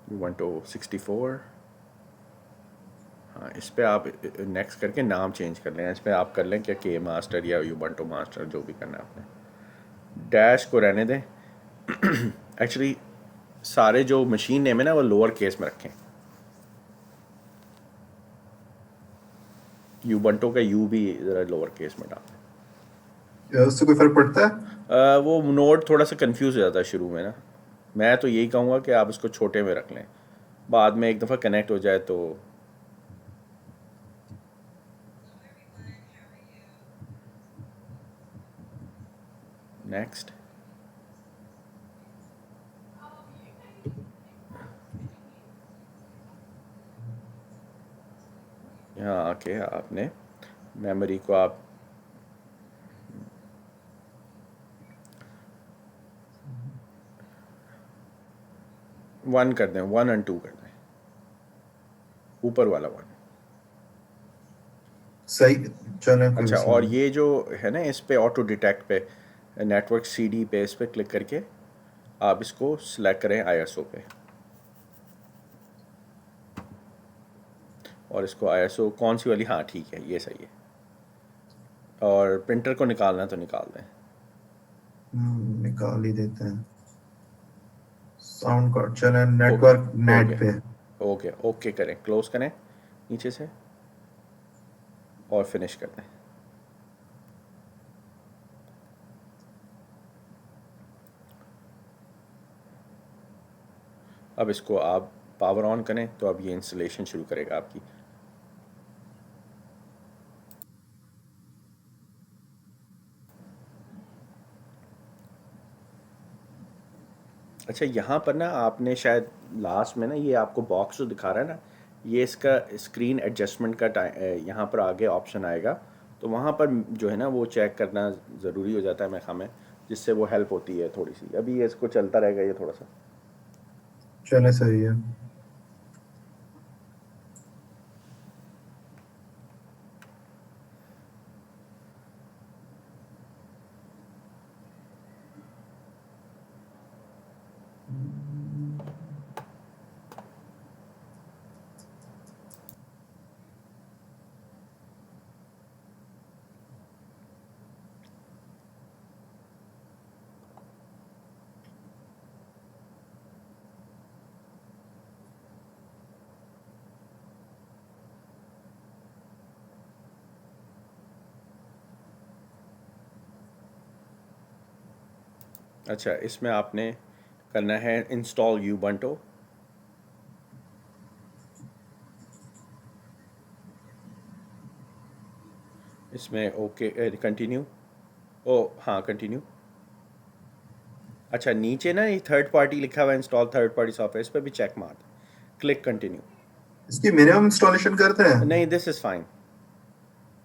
यूबंटो 64। हाँ, इस पे आप नेक्स्ट करके नाम चेंज कर लें। इस पे आप कर लें क्या, के मास्टर या यूबंटो मास्टर, जो भी करना है आपने। डैश को रहने दें। एक्चुअली सारे जो मशीन नेम है ना वो लोअर केस में रखें। यूबंटो का यू भी ज़रा लोअर केस में डालें। उससे कोई फर्क पड़ता है? वो नोड थोड़ा सा कंफ्यूज हो जाता है शुरू में ना। मैं तो यही कहूँगा कि आप इसको छोटे में रख लें, बाद में एक दफ़ा कनेक्ट हो जाए तो। नेक्स्ट। यहाँ आके आपने मेमोरी को आप 1 कर दें, 1 और 2 कर दें, ऊपर वाला 1। सही। चलें, कोई अच्छा, मसला और नहीं। ये जो है ना, इस पे ऑटो डिटेक्ट पे, नेटवर्क सीडी पे, इस पे क्लिक करके आप इसको सिलेक्ट करें आईएसओ पे, और इसको आईएसओ कौन सी वाली, हाँ ठीक है, ये सही है। और प्रिंटर को निकालना है तो निकाल दें। निकाल ही देते हैं। साउंड कार्ड चलें, हो गया, नेटवर्क हो नेट गया, पे। हो गया। ओके करें, क्लोज करें नीचे से और फिनिश कर दें। अब इसको आप पावर ऑन करें तो अब ये इंस्टॉलेशन शुरू करेगा आपकी। अच्छा, यहाँ पर ना आपने शायद लास्ट में ना, ये आपको बॉक्स जो दिखा रहा है ना, ये इसका स्क्रीन एडजस्टमेंट का यहाँ पर आगे ऑप्शन आएगा, तो वहाँ पर जो है ना वो चेक करना ज़रूरी हो जाता है मेरे ख्याल में, जिससे वो हेल्प होती है थोड़ी सी। अभी ये इसको चलता रहेगा ये थोड़ा सा। चलें, सही है। अच्छा, इसमें आपने करना है इंस्टॉल यूबंटो। इसमें ओके, कंटिन्यू। ओ हाँ, कंटिन्यू। अच्छा, नीचे ना ये थर्ड पार्टी लिखा हुआ है, इंस्टॉल थर्ड पार्टी सॉफ्टवेयर, इस पर भी चेक मार, क्लिक कंटिन्यू। इसकी मिनिमम इंस्टॉलेशन करते हैं? नहीं, दिस इज़ फाइन।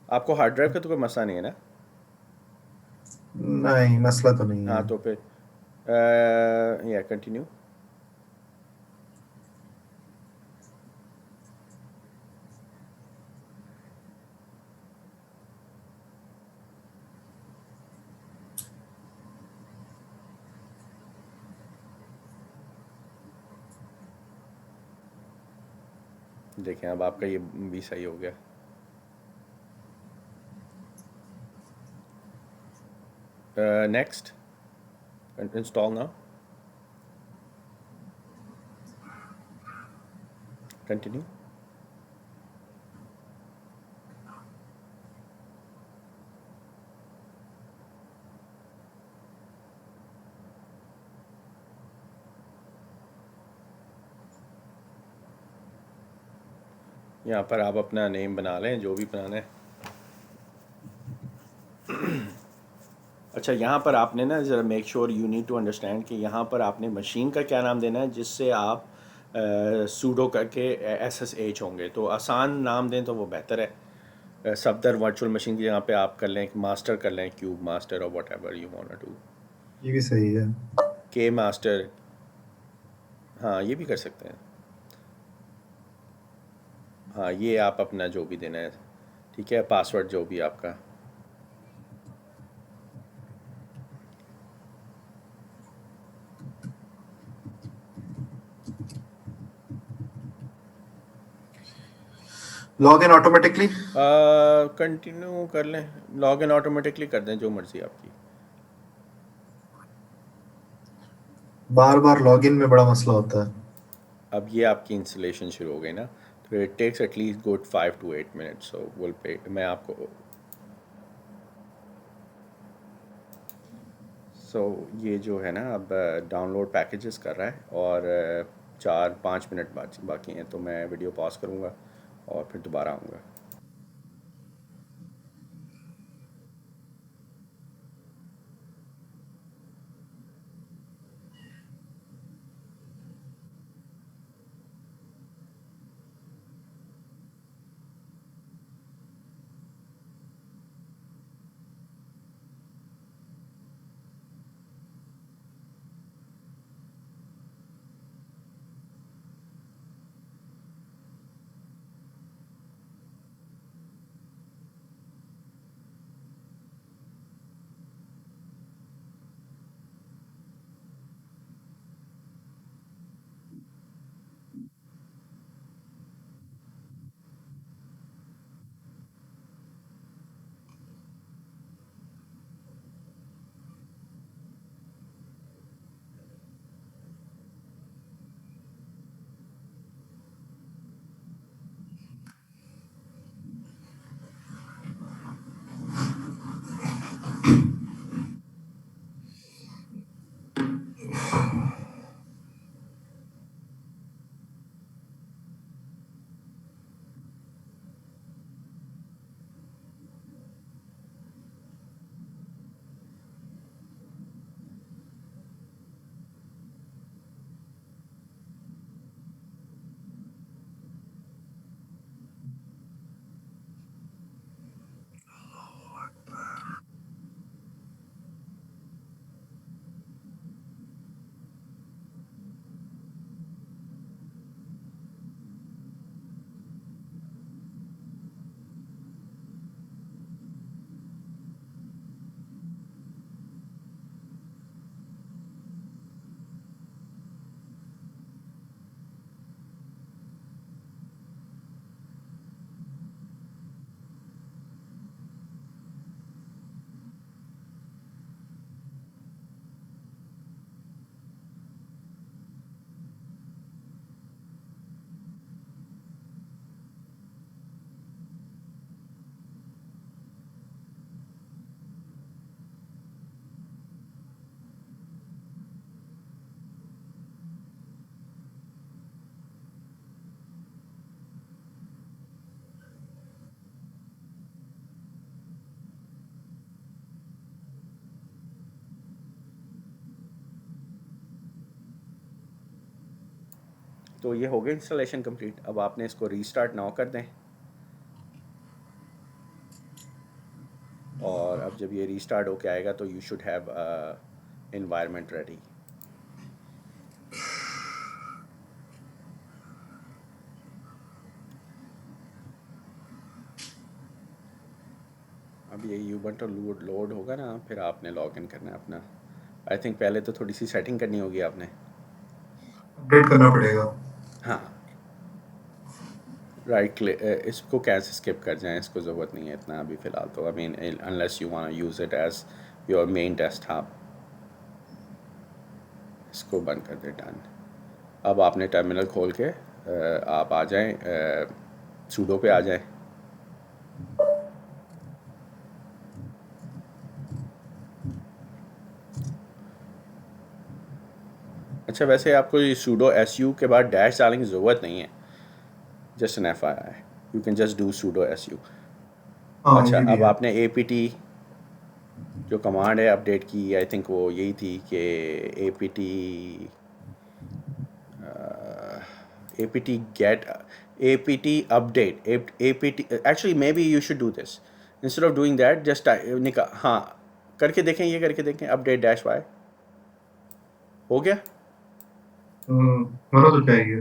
आपको हार्ड ड्राइव का तो कोई मसला नहीं है ना? नहीं, मसला तो नहीं हाँ है। तो फिर या कंटिन्यू। देखें अब आपका ये भी सही हो गया। Next, install now, continue. यहाँ पर आप अपना नेम बना लें, जो भी बनाना है। अच्छा, यहाँ पर आपने ना ज़रा make sure you need to understand कि यहाँ पर आपने मशीन का क्या नाम देना है, जिससे आप सूडो करके SSH होंगे, तो आसान नाम दें तो वो बेहतर है। सफदर वर्चुअल मशीन की जगह पे आप कर लें मास्टर, कर लें क्यूब मास्टर, और whatever you want to do. ये भी सही है। के मास्टर, हाँ ये भी कर सकते हैं। हाँ, ये आप अपना जो भी देना है, ठीक है, पासवर्ड जो भी आपका। Log in automatically? कंटिन्यू कर लें, लॉग इन ऑटोमेटिकली कर दें, जो मर्ज़ी आपकी। बार बार लॉग इन में बड़ा मसला होता है। अब ये आपकी इंस्टॉलेशन शुरू हो गई ना, तो it takes at least good 5 to 8 minutes, so will पे मैं आपको ये जो है ना अब डाउनलोड पैकेजेस कर रहा है, और 4-5 मिनट बाकी हैं, तो मैं वीडियो पॉज करूँगा और फिर दोबारा आऊँगा। तो ये हो गया इंस्टॉलेशन कंप्लीट। अब आपने इसको रीस्टार्ट नाउ कर दें, और अब जब ये रीस्टार्ट होके आएगा तो you should have environment ready. अब ये यूबंटू लोड होगा ना, फिर आपने लॉग इन करना है अपना। आई थिंक पहले तो थोड़ी सी सेटिंग करनी होगी आपने। अपडेट करना पड़ेगा। हाँ, राइट क्लिक, इसको कैसे स्किप कर जाएं, इसको ज़रूरत नहीं है इतना अभी फ़िलहाल तो। I mean unless you want use it as your main desktop. इसको बंद कर दें, डन। अब आपने टर्मिनल खोल के आप आ जाएं, सूडो पे आ जाएं। अच्छा, वैसे आपको ये सूडो SU के बाद डैश डालने की ज़रूरत नहीं है, just an FYI, you can just do pseudo SU। हाँ अच्छा, ये भी अब है। आपने APT जो कमांड है अपडेट की, आई थिंक वो यही थी कि APT get APT update APT, actually maybe you should do this instead of doing that, just हाँ करके देखें, ये करके देखें, अपडेट डैश वाई हो गया। होना तो चाहिए।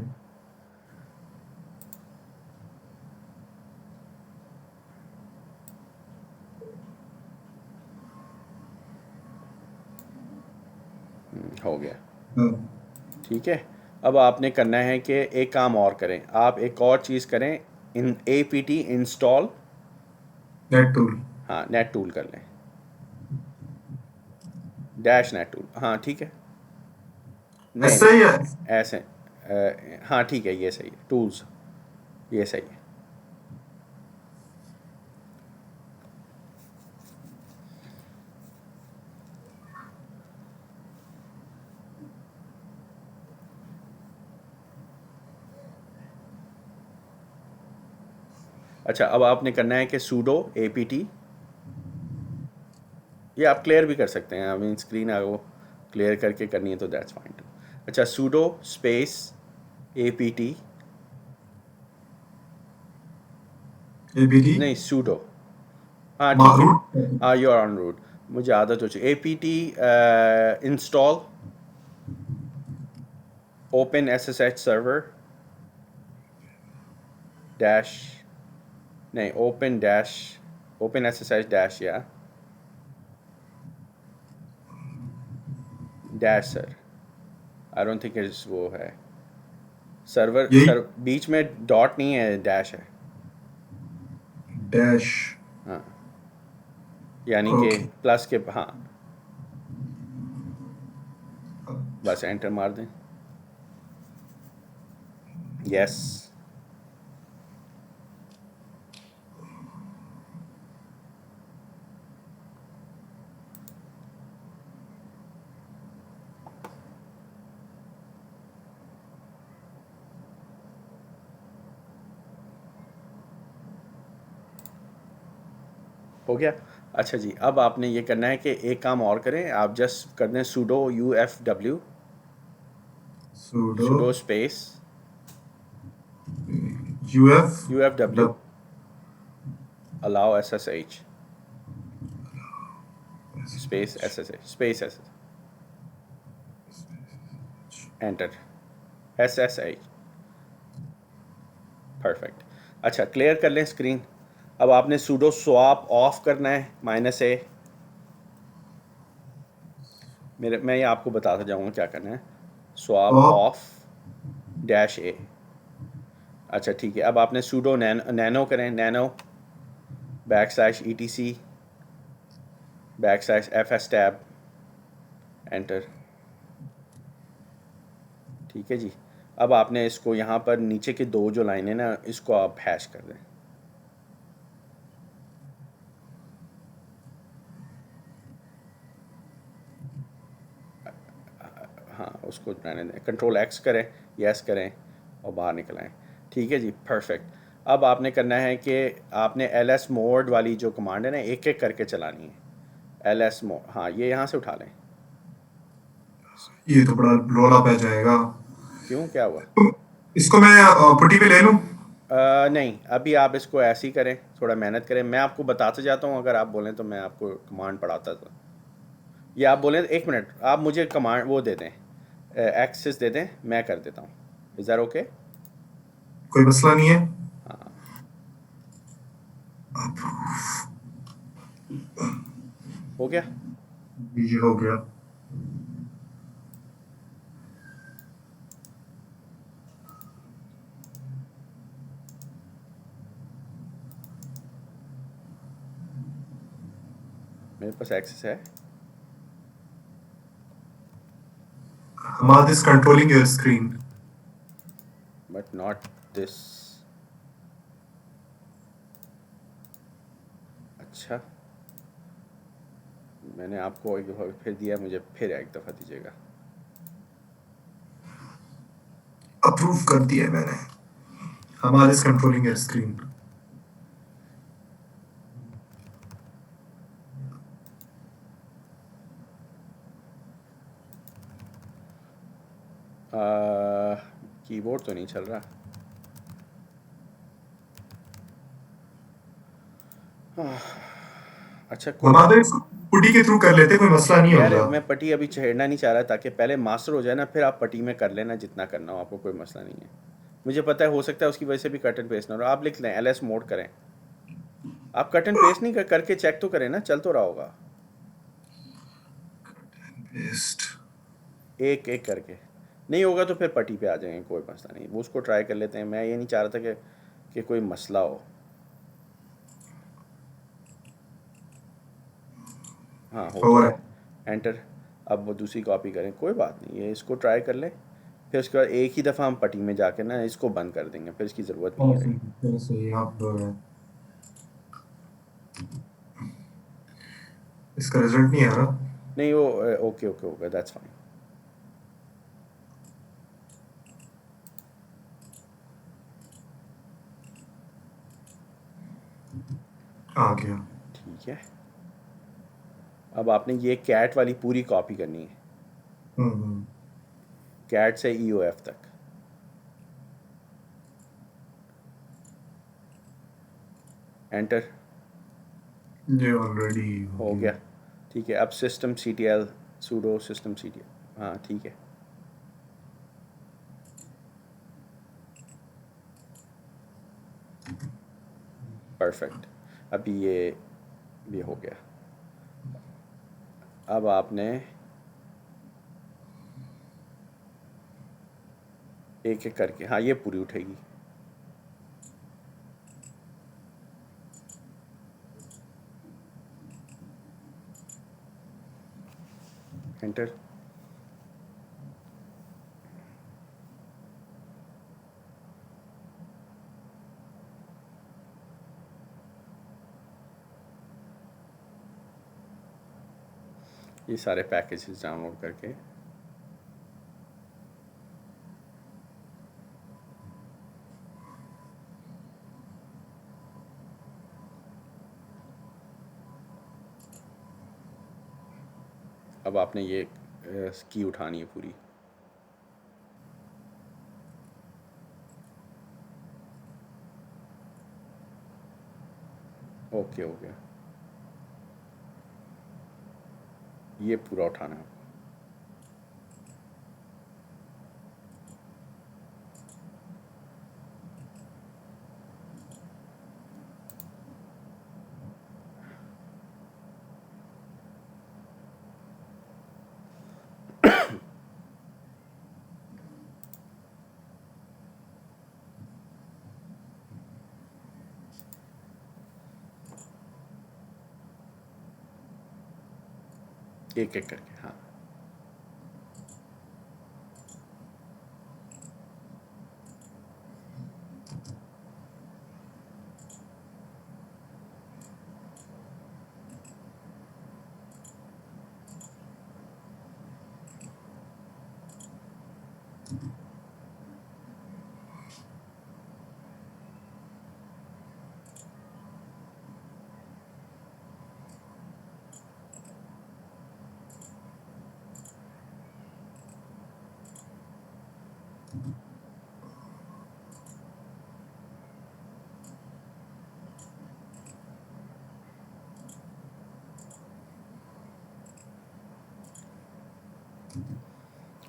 हो गया, हाँ। ठीक है। अब आपने करना है कि एक काम और करें, आप एक और चीज़ करें, इन apt इंस्टॉल, नेट टूल। हाँ नेट टूल कर लें, डैश नेट टूल, हाँ ठीक है, नहीं ऐसा ही है। नहीं ऐसे, हाँ ठीक है, ये सही है, टूल्स ये सही है। अच्छा, अब आपने करना है कि सूडो apt, ये आप क्लियर भी कर सकते हैं, आई मीन स्क्रीन आपको क्लियर करके करनी है तो दैट्स फाइन टू। अच्छा, सूडो स्पेस apt, एबीडी नहीं सूडो, हाँ ठीक है, रूट। हाँ यू आर ऑन रूट, मुझे आदत हो चुकी, apt install open ssh server dash, नहीं open dash, open ssh dash या dash sir, I don't think is वो है सर्वर, यही सर बीच में डॉट नहीं है, डैश है, डैश। हाँ यानी कि ओके। प्लस के, हाँ बस एंटर मार दें, यस। हो गया। अच्छा जी, अब आपने ये करना है कि एक काम और करें, आप जस्ट कर दें pseudo ufw, sudo pseudo space uf ufw allow ssh space ssh space ssh enter ssh, perfect. अच्छा, क्लियर कर लें स्क्रीन। अब आपने सूडो स्वैप ऑफ करना है -a, मैं ये आपको बताता जाऊंगा क्या करना है, स्वैप ऑफ ऑफ -a। अच्छा ठीक है, अब आपने सूडो नैनो करें, nano /etc /fs tab enter, ठीक है जी। अब आपने इसको यहाँ पर नीचे के दो जो लाइनें ना, इसको आप हैश कर दें, हाँ उसको रहने दें, कंट्रोल एक्स करें, यस करें और बाहर निकल आएँ, ठीक है जी, परफेक्ट। अब आपने करना है कि आपने ls मोड वाली जो कमांड है ना, एक एक करके चलानी है, ls मोड, हाँ ये यहाँ से उठा लें। ये तो बड़ा रोला पै जाएगा। क्यों, क्या हुआ? इसको मैं पुटी पे ले लूं? नहीं, अभी आप इसको ऐसे ही करें, थोड़ा मेहनत करें, मैं आपको बताते जाता हूँ, अगर आप बोलें तो मैं आपको कमांड पढ़ाता था। ये आप बोलें, एक मिनट, आप मुझे कमांड वो दे दें, एक्सेस दे दें, मैं कर देता हूँ, इज़ दैट ओके? कोई मसला नहीं है। हाँ हो गया। ये हो गया। मेरे पास एक्सेस है, Hamad is controlling your screen. But not this. अच्छा, मैंने आपको एक दफ़ा फिर दिया, मुझे फिर एक दफ़ा दीजिएगा। अप्रूव कर दिया है मैंने। Hamad is controlling your screen. Keyboard तो नहीं चल रहा। अच्छा कोई Hamad बात, इसको पुटी के थ्रू कर लेते, कोई मसला नहीं यार होगा। मैं पटी अभी छेड़ना नहीं चाह रहा, ताकि पहले मास्टर हो जाए ना, फिर आप पटी में कर लेना जितना करना हो आपको, कोई मसला नहीं है। मुझे पता है, हो सकता है उसकी वजह से भी कट एंड पेस्ट ना हो, आप लिख लें ls मोड करें, आप कट एंड पेस्ट नहीं करके चेक तो करें ना, चल तो रहा होगा, Paste. एक एक करके। नहीं होगा तो फिर पटी पे आ जाएंगे, कोई मसला नहीं, वो उसको ट्राई कर लेते हैं। मैं ये नहीं चाह रहा था कि कि कोई मसला हो। हाँ हो तो हो रहा गया, है। एंटर। अब वो दूसरी कॉपी करें, कोई बात नहीं, ये इसको ट्राई कर लें, फिर उसके बाद एक ही दफ़ा हम पट्टी में जाके ना इसको बंद कर देंगे, फिर इसकी ज़रूरत नहीं हाँ रही। चलो सही, आप इसका रिजल्ट नहीं आ रहा। नहीं वो ओके ओके हो गया, दैट्स फाइन। आ गया। ठीक है, अब आपने ये कैट वाली पूरी कॉपी करनी है, हम्म। कैट से EOF तक। एंटर। ये ऑलरेडी हो हो गया। गया। ठीक है, अब system CTL pseudo system CTL, हाँ ठीक है। परफेक्ट, अभी ये हो गया। अब आपने एक एक करके, हाँ ये पूरी उठेगी। एंटर। ये सारे पैकेजेस डाउनलोड करके अब आपने ये की उठानी है पूरी। ओके हो गया, ये पूरा उठाना है। एक एक करके, हाँ।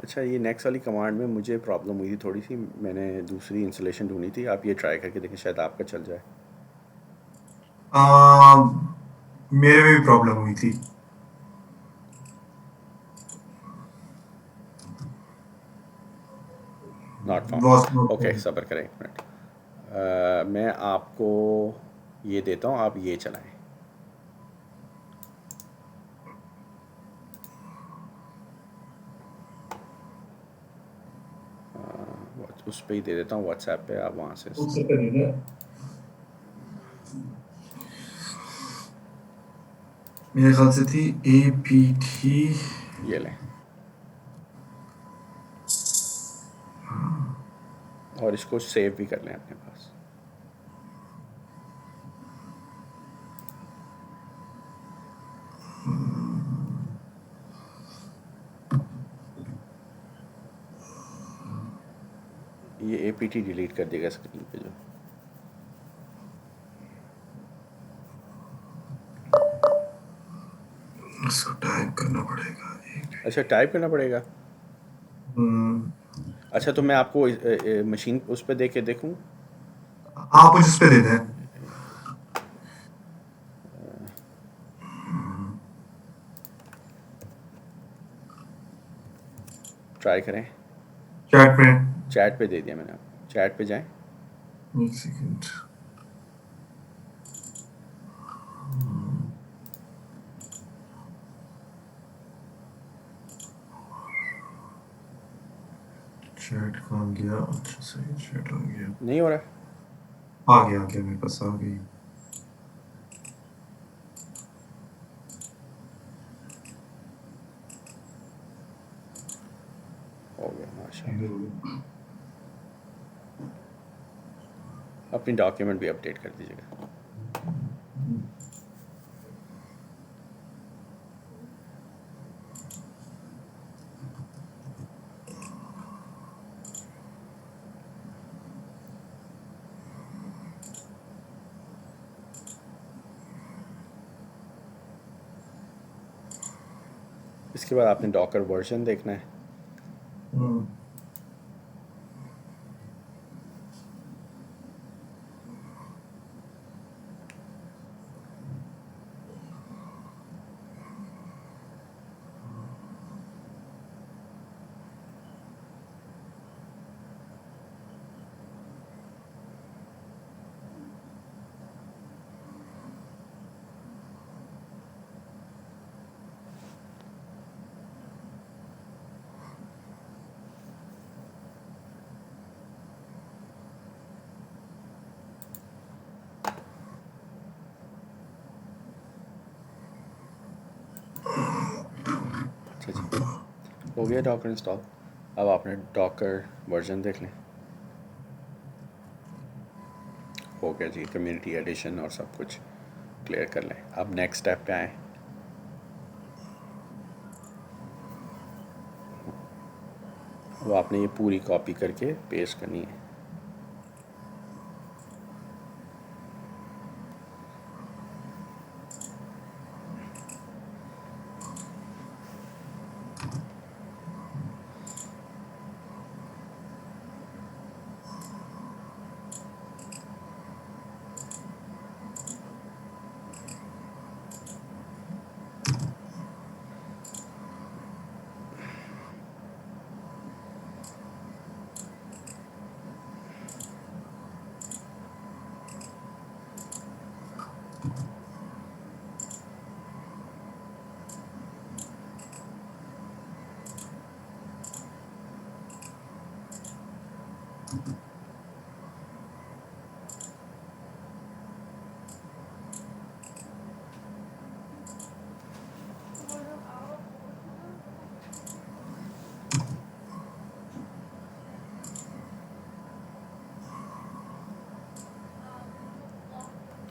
अच्छा, ये नेक्स्ट वाली कमांड में मुझे प्रॉब्लम हुई थी थोड़ी सी, मैंने दूसरी इंस्टॉलेशन ढूंढी थी, आप ये ट्राई करके देखें, शायद आपका चल जाए। मेरे में भी प्रॉब्लम हुई थी। Not was found, okay not. सब्र करें 1 मिनट। मैं आपको ये देता हूँ, आप ये चलाएं। उस पर ही दे देता हूँ, व्हाट्सएप पे, आप वहाँ से उससे करेगा। मेरे ख्याल से थी APT। ये लें, और इसको सेव भी कर लें अपने पास। ये APT डिलीट कर देगा स्क्रीन पे जो। इसको टाइप करना पड़ेगा अच्छा, टाइप करना पड़ेगा। हम्म, अच्छा, तो मैं आपको मशीन उस पर दे के देखूँ। आप मुझे इस पे दे दें। ट्राई करें। चैट में। चैट पे दे दिया मैंने आपको, चैट पे जाएं। एक सेकंड। चैट कहाँ गया? अच्छा सही, चैट आ गया। नहीं हो रहा है? आ गया मेरे पास आ गई। हो गया माशाल्लाह। अपनी डॉक्यूमेंट भी अपडेट कर दीजिएगा। इसके बाद आपने डॉकर वर्जन देखना है। अच्छा जी, हो गया डॉकर इंस्टॉल। अब आपने डॉकर वर्जन देख लें। हो गया जी, कम्युनिटी एडिशन और सब कुछ क्लियर कर लें। अब नेक्स्ट स्टेप पे आएँ। अब आपने ये पूरी कॉपी करके पेस्ट करनी है।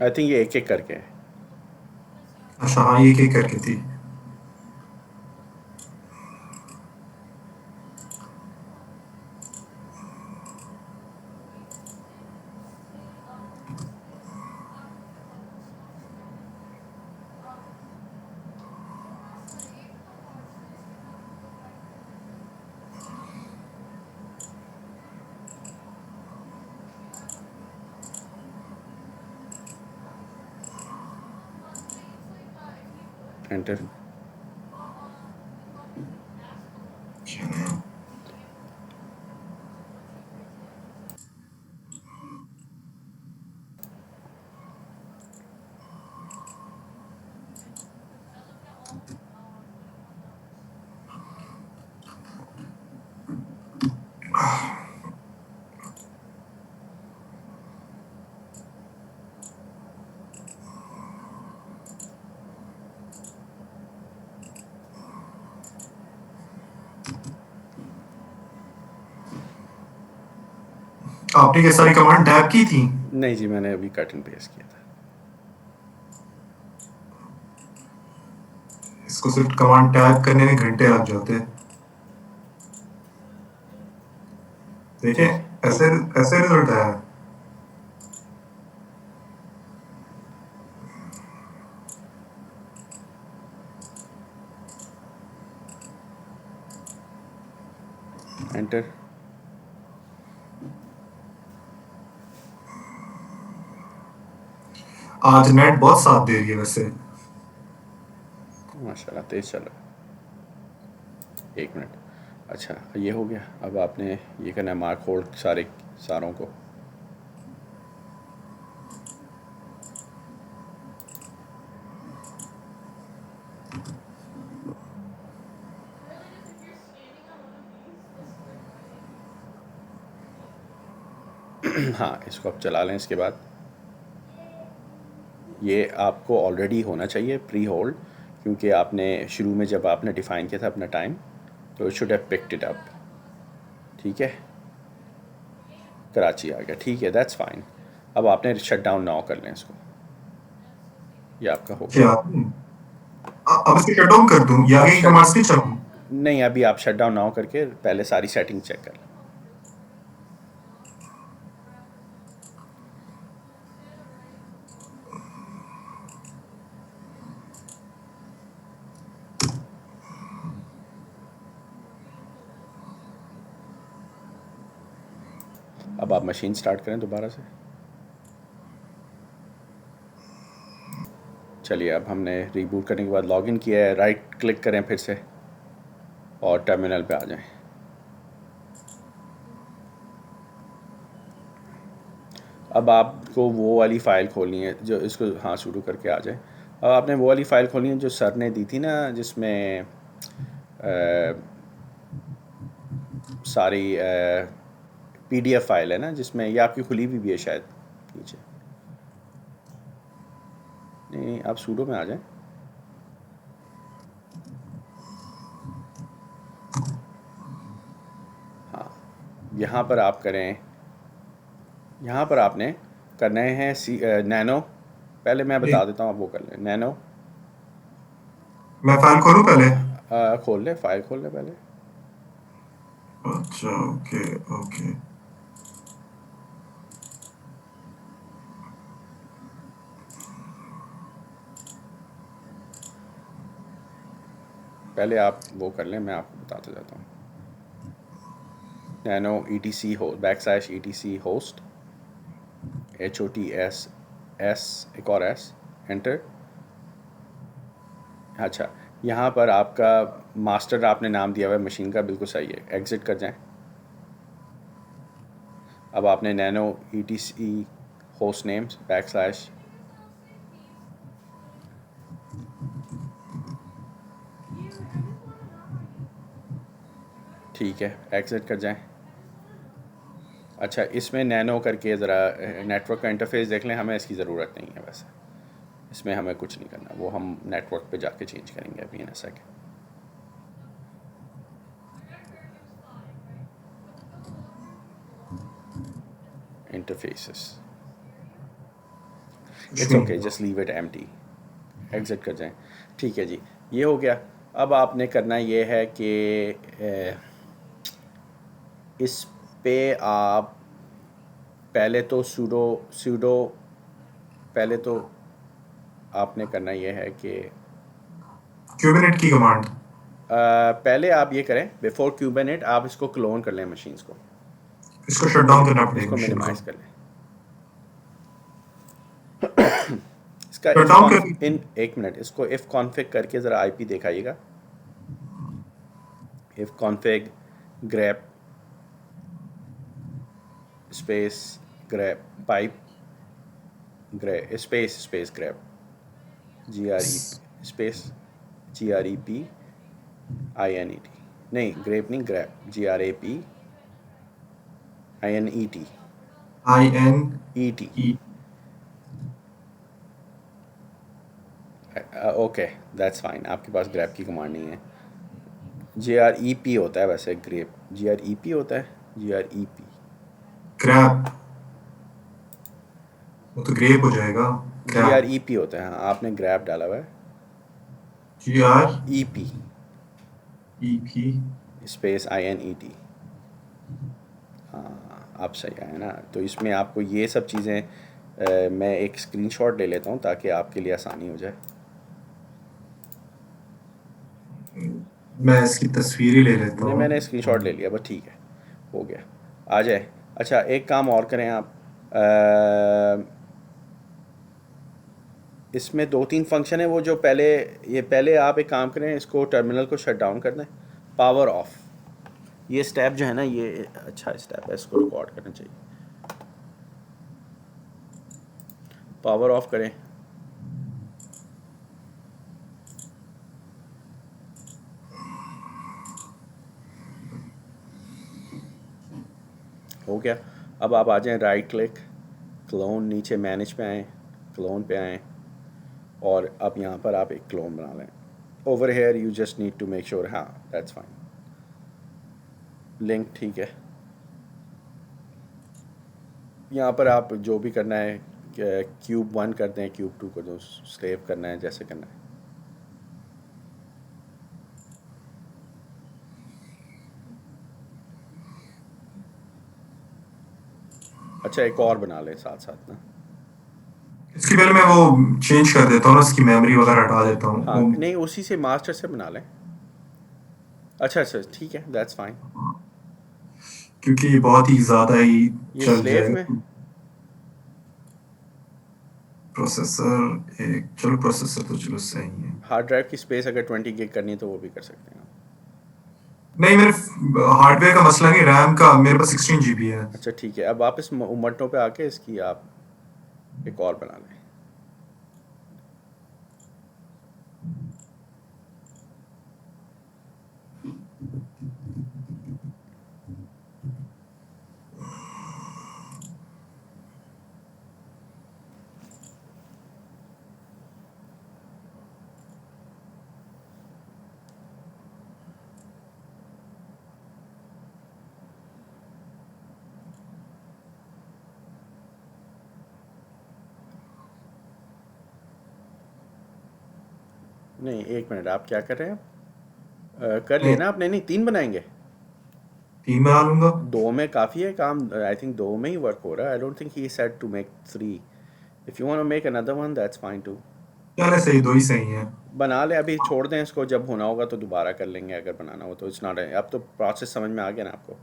आई थिंक ये एक एक करके है। अच्छा हाँ, ये क्या करके थी? एंटर। आपने ये सारी कमांड टैप की थी? नहीं जी, मैंने अभी कट एंड पेस्ट किया था। इसको सिर्फ कमांड टैप करने में घंटे लग जाते हैं। देखिए ऐसे ऐसे रिजल्ट आया। एंटर। आज नेट बहुत साथ दे रही है वैसे। माशाल्लाह तेज चल रहा है। एक मिनट। अच्छा ये हो गया। अब आपने ये करना है, मार्क होल्ड सारों को। हाँ, इसको आप चला लें। इसके बाद ये आपको ऑलरेडी होना चाहिए प्री होल्ड, क्योंकि आपने शुरू में जब आपने डिफ़ाइन किया था अपना टाइम, तो it should have picked it up. ठीक है, कराची आ गया। ठीक है, दैट्स फाइन। अब आपने शट डाउन नाउ कर लें इसको। ये आपका हो गया। क्या अब इसको शट डाउन कर दूं या अब आगे की शट कमांड्स नहीं चलाऊं? नहीं, अभी आप शट डाउन नाउ करके पहले सारी सेटिंग चेक कर लें। अब आप मशीन स्टार्ट करें दोबारा से। चलिए, अब हमने रीबूट करने के बाद लॉगिन किया है, राइट क्लिक करें फिर से और टर्मिनल पे आ जाएं। अब आपको वो वाली फ़ाइल खोलनी है जो इसको, हाँ, शुरू करके आ जाए। अब आपने वो वाली फ़ाइल खोलनी है जो सर ने दी थी ना, जिसमें सारी PDF फाइल है ना, जिसमें ये आपकी खुली भी है शायद नीचे। नहीं, आप सूडो में आ जाएं। हाँ, यहाँ पर आप करें, यहाँ पर आपने करने हैं नैनो। पहले मैं बता देता हूँ, आप वो कर लें नैनो। मैं फाइल खोलूं पहले? खोल ले, फाइल खोल ले पहले। अच्छा, ओके ओके। पहले आप वो कर लें, मैं आपको बताता जाता हूँ। नैनो ETC हो /ETC होस्ट HOTS S, एक और S, एंटर। अच्छा, यहाँ पर आपका मास्टर आपने नाम दिया हुआ है मशीन का, बिल्कुल सही है। एग्ज़िट कर जाएं। अब आपने नैनो ETC होस्ट नेम्स / ठीक है, एग्ज़िट कर जाएं। अच्छा, इसमें नैनो करके ज़रा नेटवर्क का इंटरफेस देख लें, हमें इसकी ज़रूरत नहीं है वैसे। इसमें हमें कुछ नहीं करना, वो हम नेटवर्क पे जाके चेंज करेंगे अभी इन अ सेकेंड। इंटरफेसेस, कुछ इट्स भी ओके, नहीं। Just leave it empty. Exit कर जाएं। ठीक है जी, ये हो गया। अब आपने करना ये है कि इस पे आप पहले तो सूडो पहले तो आपने करना ये है कि क्यूबनेट की कमांड। पहले आप ये करें, बिफोर क्यूबनेट आप इसको क्लोन कर लें मशीन्स को। इसको शट डाउन करना पड़ेगा इसको मशीन को। मिनिमाइज़ कर लें। इसका शट इफ़ डाउन कॉन्फ कर। इन एक मिनट, इसको इफ़ कॉन्फिग करके ज़रा IP दिखाइएगा। If config grep space grep pipe grep space grep GRE space GREPINET, नहीं ग्रेप नहीं, grep GRAPINET INE। ET। Okay, that's fine, आपके पास ग्रैप की कमांड नहीं है। GREP होता है वैसे, ग्रेप GREP होता है, GREP। ग्रैप, वो तो ग्रेप हो जाएगा। ग्रैप। GREP होता है, हाँ, आपने ग्रैप डाला हुआ है। EP GREP। Space INET। हाँ, आप सही आए ना। तो इसमें आपको ये सब चीज़ें मैं एक स्क्रीनशॉट ले लेता हूँ ताकि आपके लिए आसानी हो जाए। मैं इसकी तस्वीर ही ले लेता नहीं, हूँ। मैंने स्क्रीनशॉट ले लिया, बस ठीक है, हो गया, आ जाए। अच्छा, एक काम और करें आप, इसमें 2-3 फंक्शन है, वो जो पहले आप एक काम करें, इसको टर्मिनल को शट डाउन कर दें, पावर ऑफ। ये स्टेप जो है ना, ये अच्छा स्टेप है, इसको रिकॉर्ड करना चाहिए। पावर ऑफ करें। हो गया। अब आप आ जाएं, राइट क्लिक, क्लोन, नीचे मैनेज पे आएँ, क्लोन पे आएँ, और अब यहाँ पर आप एक क्लोन बना लें. Over here you just need to make sure, हाँ दैट्स फाइन, लिंक ठीक है. यहाँ पर आप जो भी करना है, क्यूब 1 कर दें, क्यूब 2 कर दो, स्लेव करना है जैसे करना है. अच्छा, एक और बना लें साथ साथ ना. इसकी पहले मैं वो चेंज कर देता हूँ ना, इसकी मेमोरी वगैरह हटा देता हूँ हाँ, वो, नहीं उसी से मास्टर से बना लें. अच्छा अच्छा, ठीक है, दैट्स फाइन. क्योंकि ये बहुत ही ज़्यादा ही ये चल स्लेव में जाएगा. प्रोसेसर एक, चलो प्रोसेसर तो चलो सही है. हार्ड ड्राइव की स्पेस अगर 20 गिग करनी है तो वो भी कर सकते हैं आप. नहीं, मेरे हार्डवेयर का मसला नहीं, रैम का मेरे पास 16 GB है. अच्छा ठीक है, अब वापस उमटों पे आके इसकी आप एक और बना लें. नहीं, एक मिनट, आप क्या कर रहे हैं? कर मैं लेना आपने, नहीं 3 बनाएंगे. 3 बना लूंगा. 2 में काफ़ी है काम, आई थिंक 2 में ही वर्क हो रहा है. I don't think he said to make 3. If you want to make another one that's fine too. चले सही, 2 ही सही है. बना ले, अभी छोड़ दें इसको, जब होना होगा तो दोबारा कर लेंगे अगर बनाना हो तो. इट्स नॉट, अब तो प्रोसेस समझ में आ गया ना आपको.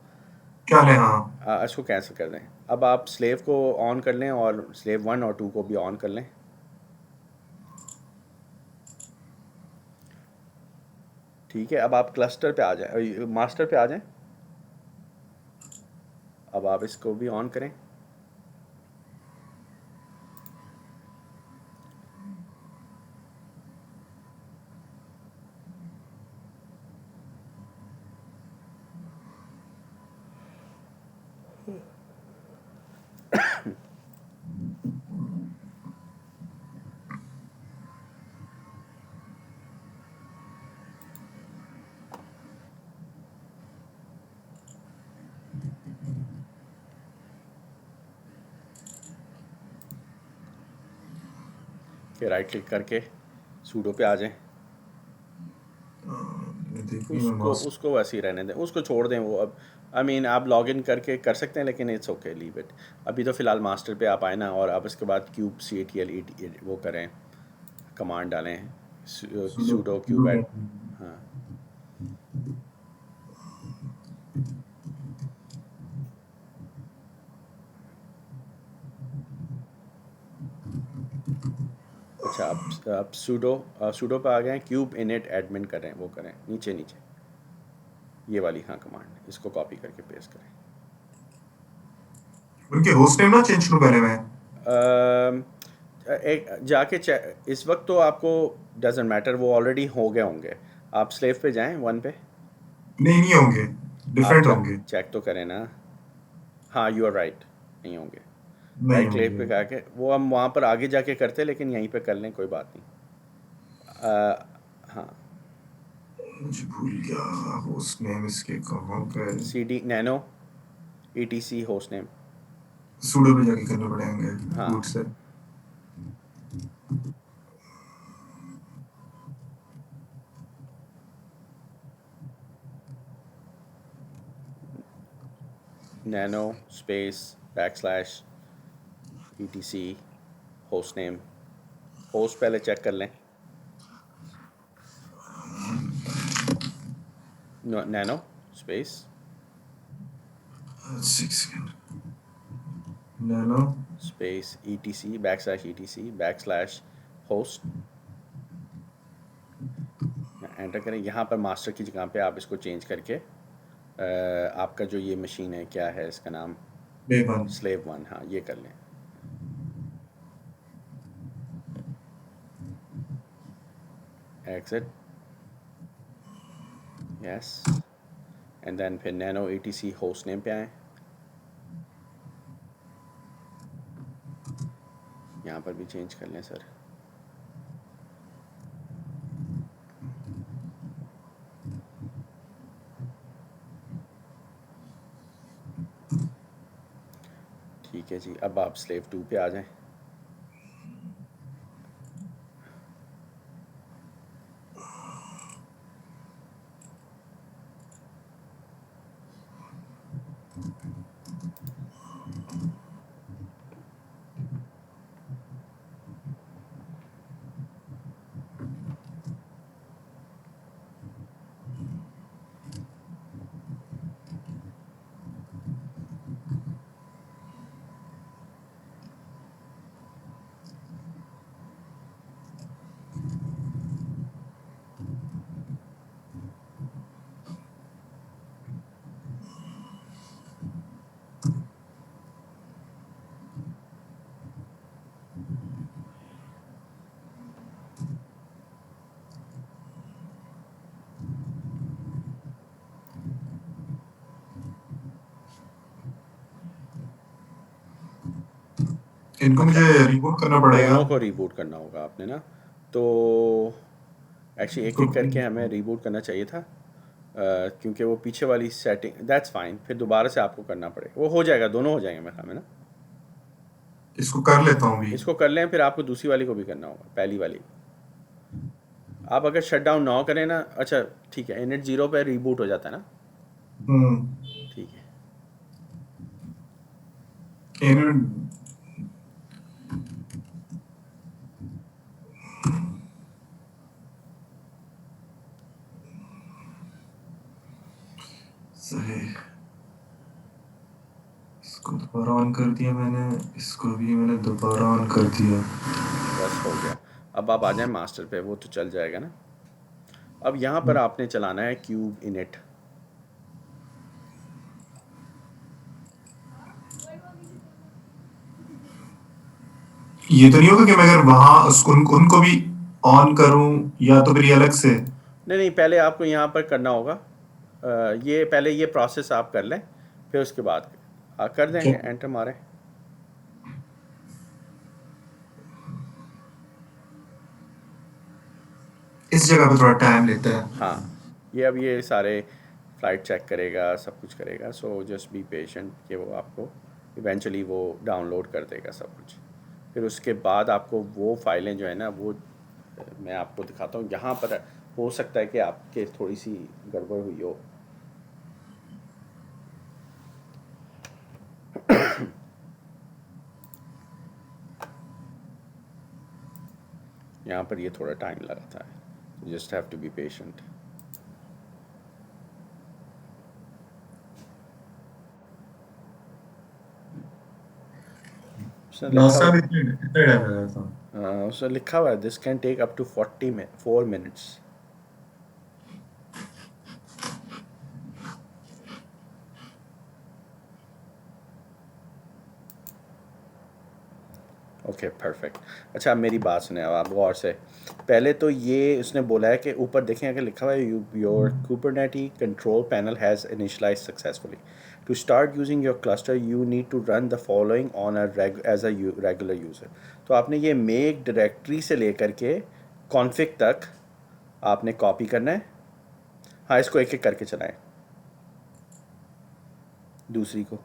क्या ले, हाँ. इसको कैंसिल कर दें. अब आप स्लेव को ऑन कर लें और स्लेव 1 और 2 को भी ऑन कर लें. ठीक है, अब आप क्लस्टर पे आ जाए, मास्टर पे आ जाएं. अब आप इसको भी ऑन करें. फिर राइट क्लिक करके सूडो पे आ जाएं. देखिए मैं उसको उसको वैसे ही रहने दें, उसको छोड़ दें वो. अब आई मीन आप लॉग इन करके कर सकते हैं, लेकिन इट्स ओके, लीव इट. अभी तो फ़िलहाल मास्टर पे आप आए ना, और अब इसके बाद क्यूब CATL वो करें, कमांड डालें, सूडो क्यूब एड. हाँ, अच्छा, आप सूडो सूडो पे आ गए, क्यूब इनिट एडमिन करें, वो करें नीचे नीचे, ये वाली हाँ कमांड, इसको कॉपी करके पेस्ट करें. उनके होस्ट नेम ना चेंज करूं पहले मैं. अम, एक जाके इस वक्त तो आपको डजेंट मैटर, वो ऑलरेडी हो गए होंगे. आप स्लेव पे जाएं, 1 पे. नहीं, नहीं होंगे, आप डिफरेंट चेक होंगे. चेक तो करें ना. हाँ, यू आर राइट, नहीं होंगे. नहीं राइट क्लिक होंगे. पे जाके वो हम वहाँ पर आगे जाके करते, लेकिन यहीं पे कर लें, कोई बात नहीं. हाँ, मुझे भूल गया होस्ट नेम इसके कहाँ का है. CD nano ETC host name. Pseudo पे जाके करने पड़ेंगे हाँ, रूट से. Nano space backslash ETC host name. Host पहले चेक कर लें. Nano space 6 second. Nano space ETC backslash ETC backslash host. Enter करें. यहाँ पर मास्टर की जगह पे आप इसको चेंज करके आपका जो ये मशीन है, क्या है इसका नाम, बेबन. स्लेव 1, हाँ ये कर लें. एग्जिट, यस, एंड देन फिर नैनो ETC होस्ट नेम पे आए. पर भी चेंज कर लें सर। ठीक है जी, अब आप स्लेव 2 पे आ जाएं। इनको अच्छा, मुझे रिपोर्ट करना पड़ेगा। दोनों को रीबूट करना होगा आपने ना, तो एक्चुअली एक इसको एक करके हमें रीबूट करना चाहिए था, क्योंकि वो पीछे वाली सेटिंग, दैट्स फाइन, फिर दोबारा से आपको करना पड़ेगा, वो हो जाएगा, दोनों हो जाएंगे मेरे ख्याल में ना। इसको कर लेता हूँ अभी। इसको कर लें, फिर आपको दूसरी वाली को भी करना होगा, पहली वाली। आप अगर शट डाउन ना करें ना, अच्छा ठीक है, इनिट 0 पे रीबूट हो जाता है ना, हम्म। ठीक है। इन सही। इसको दोबारा ऑन कर दिया मैंने, इसको भी मैंने दोबारा ऑन कर दिया। बस हो गया। अब आप आ जाएं मास्टर पे, वो तो चल जाएगा ना। अब यहाँ पर आपने चलाना है क्यूब इनिट। ये तो नहीं होगा कि मैं अगर वहां उसको उनको भी ऑन करूं या तो फिर ये अलग से। नहीं नहीं, पहले आपको यहाँ पर करना होगा, ये पहले ये प्रोसेस आप कर लें, फिर उसके बाद आप कर दें, क्या? एंटर मारें। इस जगह पे थोड़ा टाइम लेता है। हाँ, ये अब ये सारे फ्लाइट चेक करेगा, सब कुछ करेगा, सो जस्ट बी पेशेंट कि वो आपको इवेंचुअली वो डाउनलोड कर देगा सब कुछ। फिर उसके बाद आपको वो फाइलें जो है ना, वो मैं आपको दिखाता हूँ। यहाँ पर हो सकता है कि आपके थोड़ी सी गड़बड़ हुई हो। यहाँ पर ये थोड़ा टाइम लगा था, just have to be patient. उसने लिखा लास्ट हुआ टाइम इतने इतने टाइम लगा था। उसने लिखा हुआ है this can take up to 4 minutes. Okay perfect. अच्छा, अब मेरी बात सुने, अब आप गौर से। पहले तो ये उसने बोला है कि ऊपर देखें, अगर लिखा हुआ है your Kubernetes control panel has initialize successfully, to start using your cluster you need to run the following on as a regular user. तो आपने ये मेक डायरेक्टरी से लेकर के कॉन्फ़िग तक आपने कॉपी करना है। हाँ, इसको एक एक करके चलाएं, दूसरी को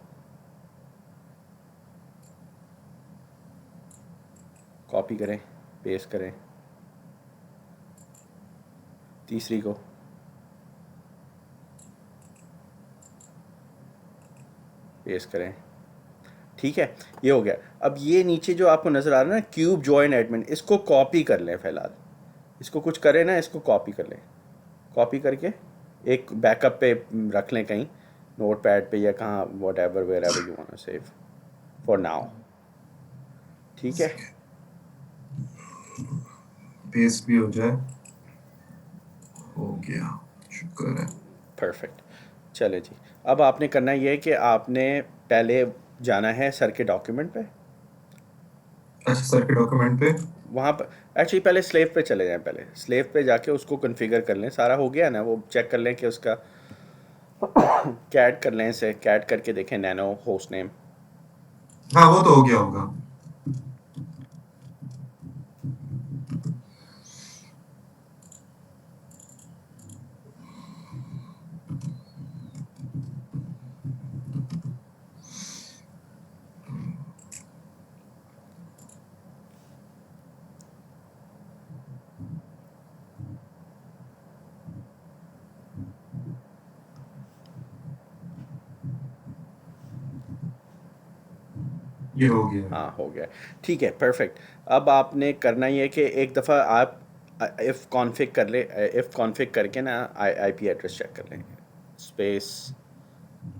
कॉपी करें, पेस्ट करें, तीसरी को पेस्ट करें। ठीक है, ये हो गया। अब ये नीचे जो आपको नज़र आ रहा है ना, क्यूब जॉइन एडमिन, इसको कॉपी कर लें फ़िलहाल। इसको कुछ करें ना, इसको कॉपी कर लें। कॉपी करके एक बैकअप पे रख लें, कहीं नोट पैड पर या कहाँ, whatever wherever you want to save for now. ठीक है, पेस्ट भी हो जाए। हो गया, शुक्र है। परफेक्ट। चले जी, अब आपने करना ये है कि आपने पहले जाना है सर के डॉक्यूमेंट पे। अच्छा, सर के डॉक्यूमेंट पे। वहाँ पर एक्चुअली पहले स्लेव पे चले जाएं, पहले स्लेव पे जाके उसको कॉन्फ़िगर कर लें। सारा हो गया ना, वो चेक कर लें कि उसका कैट कर लें, इसे कैट करके देखें नैनो होस्ट नेम। हाँ, वो तो हो गया होगा। ये हो गया। हाँ हो गया, ठीक है, परफेक्ट। अब आपने करना ये है कि एक दफ़ा आप इफ़ कॉन्फ़िग कर ले, इफ़ कॉन्फ़िग करके ना आईपी एड्रेस चेक कर लें, स्पेस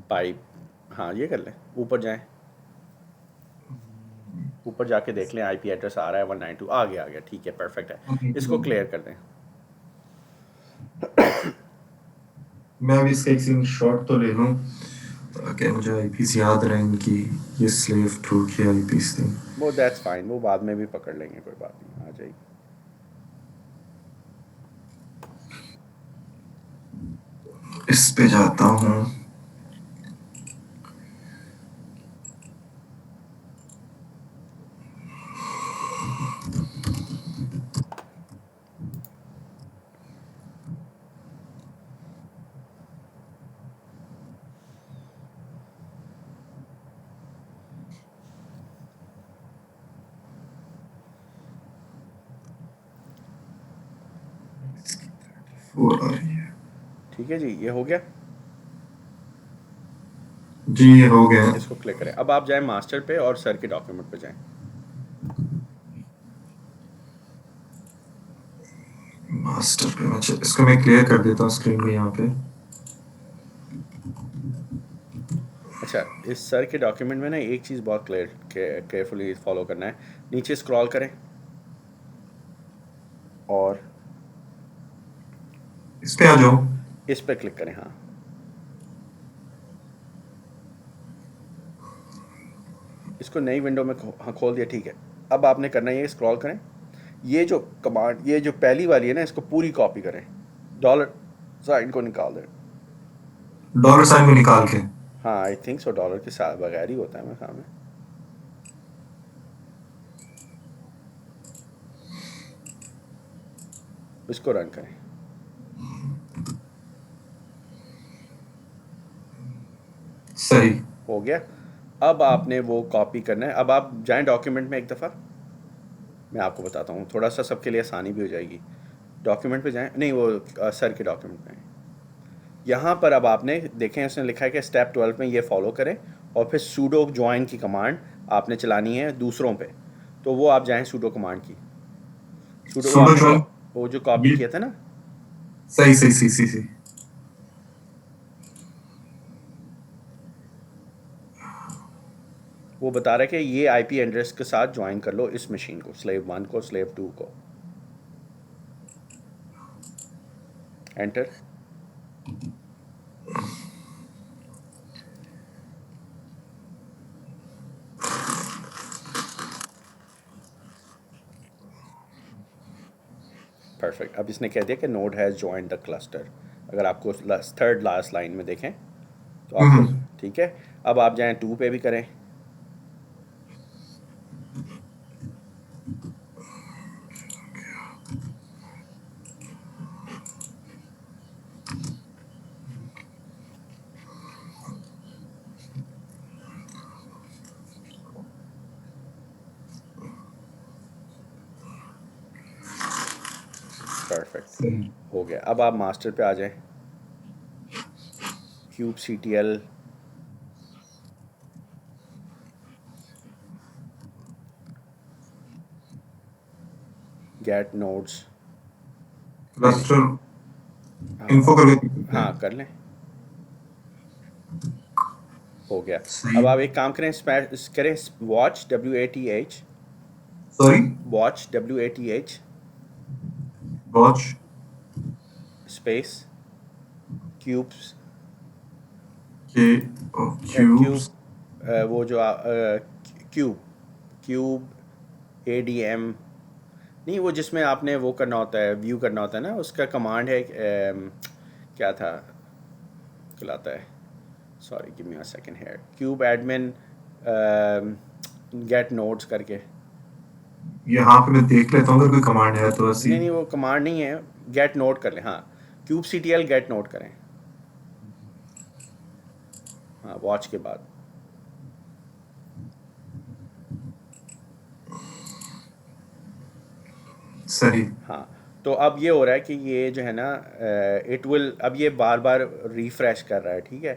पाइप, हाँ ये कर लें, ऊपर जाएं, ऊपर जाके देख लें आईपी एड्रेस आ रहा है 192, आ गया, ठीक है, परफेक्ट है। इसको क्लियर कर दें। मैं अभी इसका एक सीन शॉट तो ले लूँ ताकि मुझे आईपीस याद रहें कि ये स्लेव 2 की आईपीस थी। वो दैट्स फाइन, वो बाद में भी पकड़ लेंगे, कोई बात नहीं, आ जाएगी। इस पे जाता हूँ। वो आ रही है। ठीक है जी, ये हो गया। जी ये हो गया। इसको क्लिक करें, अब आप जाएं मास्टर पे और सर के डॉक्यूमेंट पे जाएं। मास्टर पे अच्छा इसको मैं क्लियर कर देता हूँ स्क्रीन को यहाँ पे। अच्छा, इस सर के डॉक्यूमेंट में ना एक चीज़ बहुत केयरफुली फॉलो करना है, नीचे स्क्रॉल करें और इस पे आ जाओ। इस पे क्लिक करें, हाँ। इसको नई विंडो में हाँ खोल दिया, ठीक है। अब आपने करना ये स्क्रॉल करें, ये जो कमांड, ये जो पहली वाली है ना, इसको पूरी कॉपी करें, डॉलर साइन को निकाल दें। डॉलर साइन को निकाल के। हाँ आई थिंक सो, डॉलर के साथ बगैर ही होता है मेरे ख्याल में। इसको रन करें, सही। हो गया। अब आपने वो कॉपी करना है, अब आप जाएं डॉक्यूमेंट में एक दफ़ा, मैं आपको बताता हूँ, थोड़ा सा सबके लिए आसानी भी हो जाएगी। डॉक्यूमेंट पे जाएं, नहीं वो सर के डॉक्यूमेंट पे आएं। यहाँ पर अब आपने देखें, उसने लिखा है कि स्टेप 12 में ये फॉलो करें और फिर सूडो ज्वाइन की कमांड आपने चलानी है दूसरों पे। तो वो आप जाएं सूडो कमांड की, सूडो, वो सूडो आपने ज्वाइन। वो जो कॉपी ये किया था ना, सही सही सही सही सही। वो बता रहा है कि ये आईपी एड्रेस के साथ ज्वाइन कर लो इस मशीन को, स्लेव 1 को, स्लेव 2 को। एंटर। परफेक्ट। अब इसने कह दिया कि node has join the cluster, अगर आपको थर्ड लास्ट लाइन में देखें तो आपको, ठीक है। अब आप जाएं 2 पे भी करें, परफेक्ट, सही। हो गया। अब आप मास्टर पे आ जाएं, kubectl, get nodes, नहीं, क्लस्टर हाँ इन्फो करके। हाँ कर लें, हो गया। सही। अब आप एक काम करें, करें watch WATH, sorry. Watch WATH watch space cubes, के क्यूब्स। क्यूब, वो जो क्यूब, क्यूब ADM, नहीं वो जिसमें आपने वो करना होता है, व्यू करना होता है ना, उसका कमांड है, क्या था कहलाता है, sorry give me a second here, cube admin get notes करके। यहाँ पे मैं देख लेता हूँ अगर कोई कमांड है तो ऐसी। नहीं वो कमांड नहीं है, गेट नोट कर लें, हाँ, क्यूब CTL गेट नोट करें, हाँ वॉच के बाद। सही। हाँ, तो अब ये हो रहा है कि ये जो है ना, इट विल, अब ये बार बार रिफ्रेश कर रहा है, ठीक है।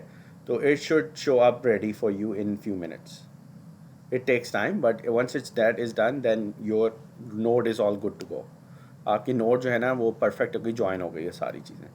तो it should show up ready for you in few minutes, it takes time, but once it's that is done then your node is all good to go. आपकी नोड जो है ना वो परफेक्ट होगी, ज्वाइन हो गई है सारी चीज़ें।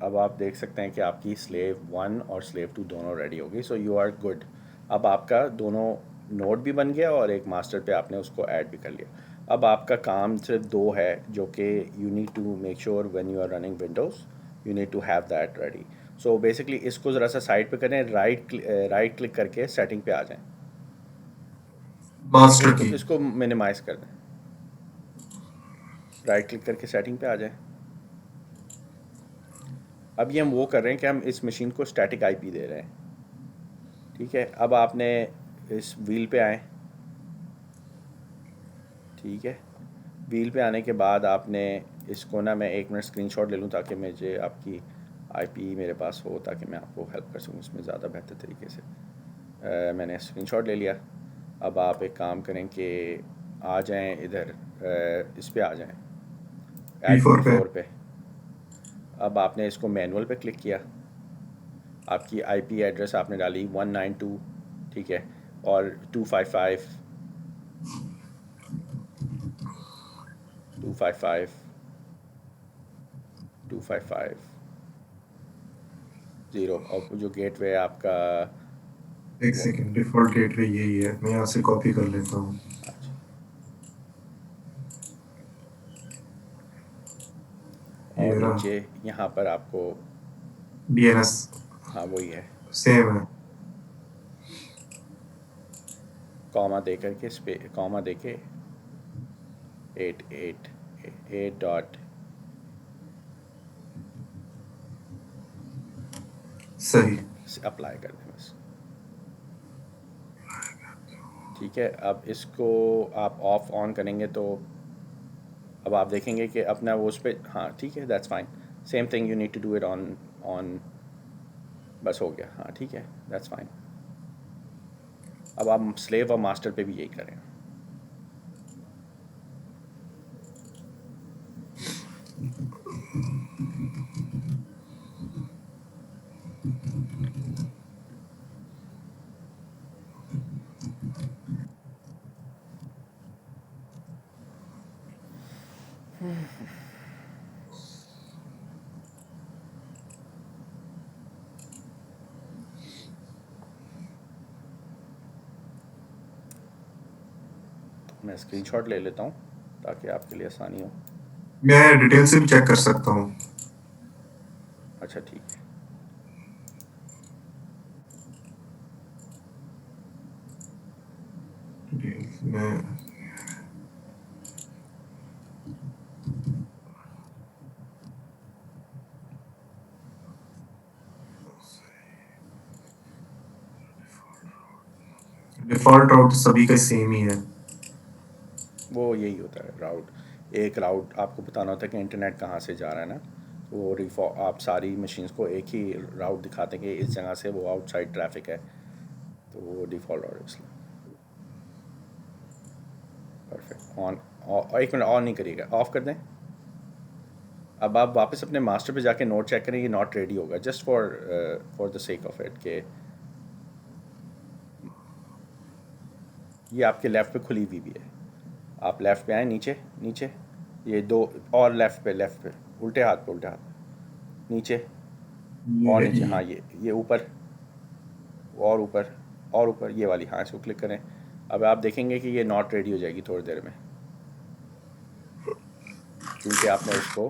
अब आप देख सकते हैं कि आपकी स्लेव 1 और स्लेव 2 दोनों रेडी हो गई, सो यू आर गुड। अब आपका दोनों नोड भी बन गया और एक मास्टर पे आपने उसको ऐड भी कर लिया। अब आपका काम सिर्फ दो है, जो कि you need to make sure when you are running Windows you need to have that ready. So basically इसको ज़रा सा साइड पे करें, राइट क्लिक करके सेटिंग पे आ जाएं। मास्टर इसको की। इसको मिनिमाइज़ कर दें, राइट क्लिक करके सेटिंग पे आ जाएं। अब ये हम वो कर रहे हैं कि हम इस मशीन को स्टैटिक आईपी दे रहे हैं, ठीक है। अब आपने इस व्हील पे आए, ठीक है। व्हील पे आने के बाद आपने इसको ना, मैं 1 मिनट स्क्रीनशॉट ले लूँ ताकि मुझे आपकी आईपी मेरे पास हो, ताकि मैं आपको हेल्प कर सकूँ इसमें ज़्यादा बेहतर तरीके से। मैंने स्क्रीनशॉट ले लिया। अब आप एक काम करें कि आ जाएं इधर, इस पे आ जाएं, ऐड P4 पे। P4 पे। अब आपने इसको मैनुअल पे क्लिक किया, आपकी आईपी एड्रेस आपने डाली 192, ठीक है, और 255 255 255 ज़ीरो। और जो गेटवे आपका एक वो, सेकेंड, डिफॉल्ट गेटवे यही है, मैं यहाँ से कॉपी कर लेता हूँ। अच्छा, और ये रहा। नीचे यहाँ पर आपको, DNS हाँ वही है, सेम है। कॉमा दे करके कॉमा दे के 8 डॉट, सही। अप्लाई कर दें बस, ठीक है। अब इसको आप ऑफ ऑन करेंगे तो अब आप देखेंगे कि अपना वो उस पर, हाँ ठीक है, that's fine. Same thing you need to do it on on, बस हो गया, हाँ ठीक है, दैट्स फाइन। अब आप स्लेव और मास्टर पे भी यही करें। मैं स्क्रीनशॉट ले लेता हूँ ताकि आपके लिए आसानी हो। मैं डिटेल से भी चेक कर सकता हूँ। अच्छा ठीक है, डिटेल्स में डिफॉल्ट राउट सभी का सेम ही है। वो यही होता है राउट। एक राउट आपको बताना होता है कि इंटरनेट कहाँ से जा रहा है ना, तो वो आप सारी मशीन्स को एक ही राउट दिखाते हैं कि इस जगह से वो आउटसाइड ट्रैफिक है, तो वो डिफ़ॉल्ट राउट इसलिए। Perfect, on. एक मिनट, ऑन नहीं करिएगा, ऑफ कर दें। अब आप वापस अपने मास्टर पे जाके नोट चेक करें, ये नॉट रेडी होगा, just for the sake of it के ये आपके लेफ़्ट पे खुली हुई भी है। आप लेफ़्ट पे आए, नीचे नीचे, ये दो, और लेफ़्ट पे, उल्टे हाथ पे, उल्टे हाथ, नीचे ये और है नीचे, ई। हाँ ये ऊपर, और ऊपर, और ऊपर, ये वाली, हाँ इसको क्लिक करें। अब आप देखेंगे कि ये नॉट रेडी हो जाएगी थोड़ी देर में, क्योंकि आपने इसको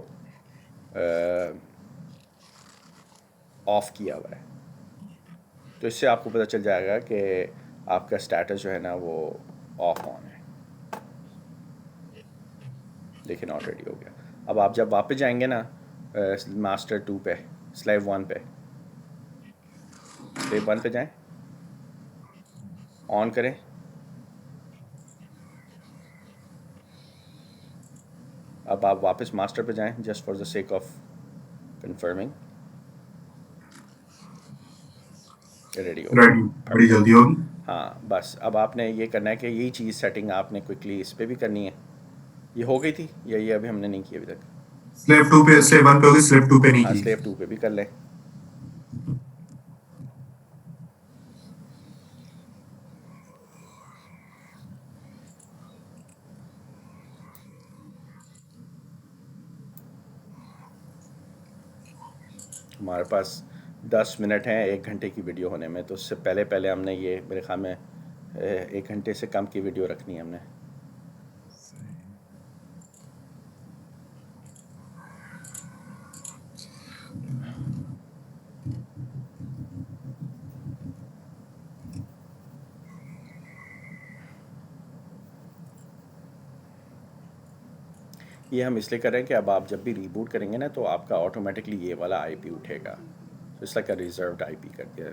ऑफ़ किया हुआ है। तो इससे आपको पता चल जाएगा कि आपका स्टेटस जो है ना वो ऑफ ऑन है। देखिए नॉट रेडी हो गया। अब आप जब वापस जाएंगे ना मास्टर 2 पे, स्लेव 1 पे, स्लेव 1 पे जाएं, ऑन करें, अब आप वापस मास्टर पे जाएं just for the sake of confirming. Ready हो गया, रेडी, बड़ी जल्दी परफेक्ट। होगी। हाँ बस अब आपने ये करना है कि यही चीज़ सेटिंग आपने क्विकली इस पर भी करनी है। ये हो गई थी या ये अभी हमने नहीं की अभी तक? स्लेव 2 पे, स्लेव 1 पे होगी, स्लेव 2 पे नहीं हाँ की। स्लेव 2 पे भी कर लें। हमारे पास 10 मिनट हैं 1 घंटे की वीडियो होने में, तो उससे पहले पहले हमने ये मेरे ख्याल में 1 घंटे से कम की वीडियो रखनी है हमने। ये हम इसलिए कर रहे हैं कि अब आप जब भी रीबूट करेंगे ना तो आपका ऑटोमेटिकली ये वाला आईपी उठेगा, तो it's like a reserved IP करके।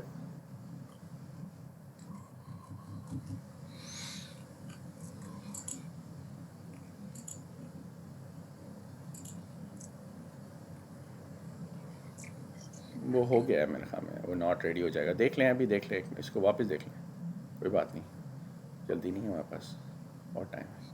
वो हो गया है मेरे ख्याल में, वो नॉट रेडी हो जाएगा। देख लें, अभी देख लें, इसको वापस देख लें, कोई बात नहीं, जल्दी नहीं है हमारे पास, बहुत टाइम है।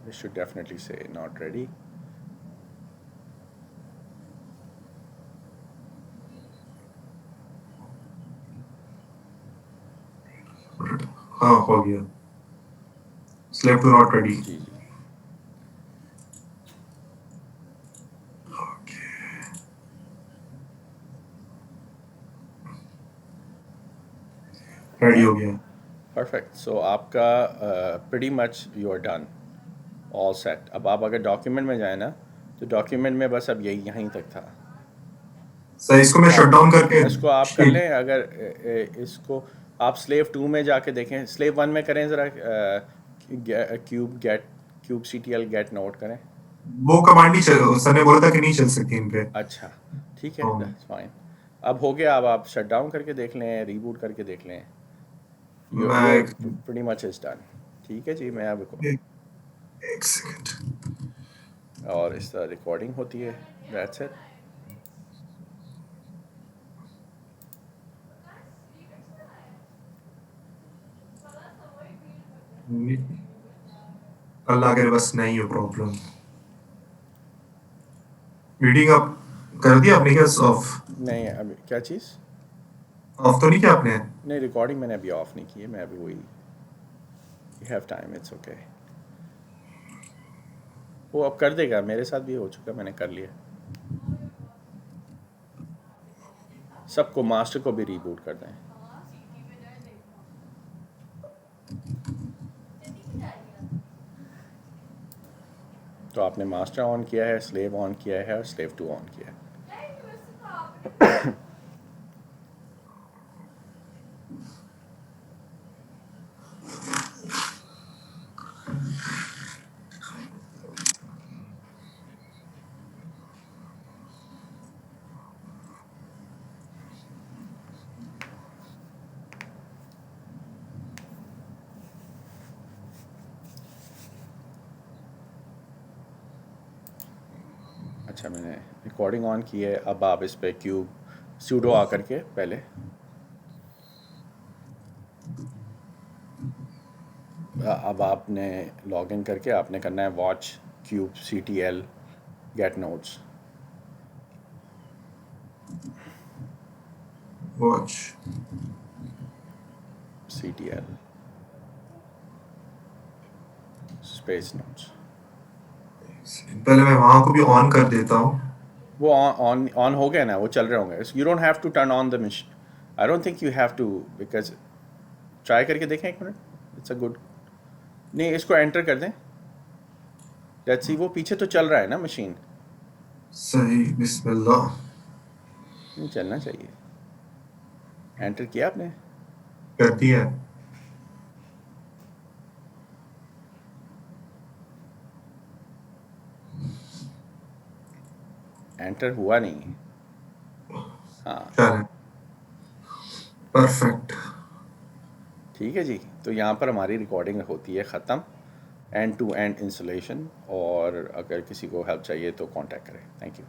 This should definitely say not ready. हाँ हो गया, स्लेव 2 नॉट रेडी। जी जी। रेडी हो गया। परफेक्ट। सो आपका pretty much you are done, all set. अब आप अगर डॉक्यूमेंट में जाए ना तो डॉक्यूमेंट में बस अब यहीं तक था। सर इसको मैं शट डाउन करके इसको आप कर लें, अगर इसको आप स्लेव 2 में जाके देखें, स्लेव 1 में करें ज़रा, क्यूब CTL गेट नोट करें। वो कमांड नहीं चल, सर ने बोला था कि नहीं चल सकती इन पे। अच्छा ठीक है, दैट्स फाइन। अब हो गया, अब आप शट डाउन करके देख लें, रीबूट करके देख लें, मैं your pretty much is done. ठीक है जी, मैं अब एक सेकंड। और इस तरह रिकॉर्डिंग होती है, दैट्स इट। अल्लाह के बस नहीं हो प्रॉब्लम। रीडिंग अप कर दिया आपने क्या? ऑफ नहीं अभी क्या चीज़? ऑफ तो नहीं किया आपने? नहीं, रिकॉर्डिंग मैंने अभी ऑफ नहीं की है, मैं अभी वही, you have time, it's okay. वो अब कर देगा, मेरे साथ भी हो चुका, मैंने कर लिया। सबको, मास्टर को भी रीबूट कर दें। तो आपने मास्टर ऑन किया है, स्लेव ऑन किया है और स्लेव 2 ऑन किया है। अच्छा, मैंने रिकॉर्डिंग ऑन की है। अब आप इस पे क्यूब सूडो आकर के पहले अब आपने लॉगिन करके आपने करना है watch cube CTL gate notes. Watch CTL space notes. पहले मैं वहां को भी ऑन कर देता हूँ। वो ऑन ऑन हो गया ना, वो चल रहे होंगे। You don't have to turn on the machine, I don't think you have to, because try करके देखें 1 मिनट, इट्स अ गुड। नहीं, इसको एंटर कर दें, लेट्स सी। वो पीछे तो चल रहा है ना मशीन, सही, बिस्मिल्लाह। नहीं चलना चाहिए। एंटर किया आपने? कर दिया है। एंटर हुआ नहीं है। हाँ चल परफेक्ट। ठीक है जी, तो यहाँ पर हमारी रिकॉर्डिंग होती है ख़त्म, एंड टू एंड इंस्टॉलेशन। और अगर किसी को हेल्प चाहिए तो कांटेक्ट करें। Thank you.